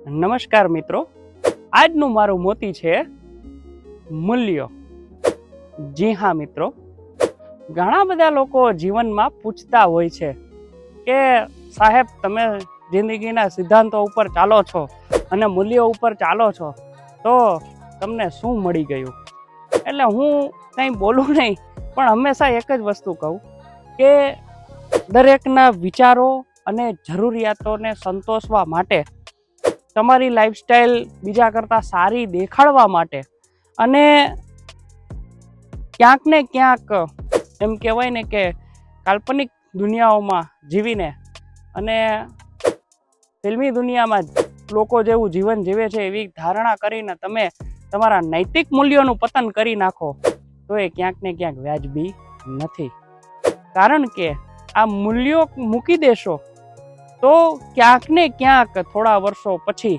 નમસ્કાર મિત્રો, આજનું મારું મોતી છે મૂલ્યો। જી હા મિત્રો, ઘણા બધા લોકો જીવનમાં પૂછતા હોય છે કે સાહેબ તમે જિંદગીના સિદ્ધાંતો ઉપર ચાલો છો અને મૂલ્યો ઉપર ચાલો છો તો તમને શું મળી ગયું? એટલે હું કંઈ બોલું નહીં, પણ હંમેશા એક જ વસ્તુ કહું કે દરેકના વિચારો અને જરૂરિયાતોને સંતોષવા માટે, તમારી લાઈફસ્ટાઈલ બીજા કરતાં સારી દેખાડવા માટે અને ક્યાંક ને ક્યાંક એમ કહેવાય ને કે કાલ્પનિક દુનિયાઓમાં જીવીને અને ફિલ્મી દુનિયામાં લોકો જેવું જીવન જીવે છે એવી ધારણા કરીને તમે તમારા નૈતિક મૂલ્યોનું પતન કરી નાખો તો એ ક્યાંક ને ક્યાંક વ્યાજબી નથી। કારણ કે આ મૂલ્યો મૂકી દેશો તો ક્યાંક ને ક્યાંક થોડા વર્ષો પછી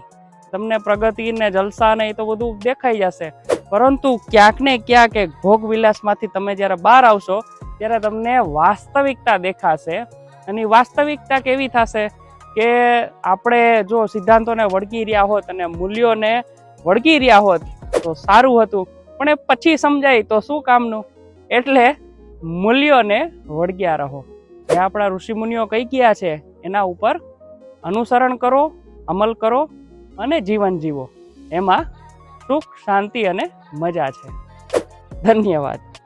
તમને પ્રગતિ ને જલસા ને એ તો બધું દેખાઈ જશે, પરંતુ ક્યાંક ને ક્યાંક એક ભોગ વિલાસમાંથી તમે જ્યારે બહાર આવશો ત્યારે તમને વાસ્તવિકતા દેખાશે। અને વાસ્તવિકતા કેવી થશે કે આપણે જો સિદ્ધાંતોને વળગી રહ્યા હોત અને મૂલ્યોને વળગી રહ્યા હોત તો સારું હતું, પણ એ પછી સમજાય તો શું કામનું? એટલે મૂલ્યોને વળગ્યા રહો। જે આપણા ઋષિમુનિઓ કહી ગયા છે એના ઉપર અનુસરણ કરો, અમલ કરો અને જીવન જીવો, એમાં સુખ, શાંતિ અને મજા છે। ધન્યવાદ।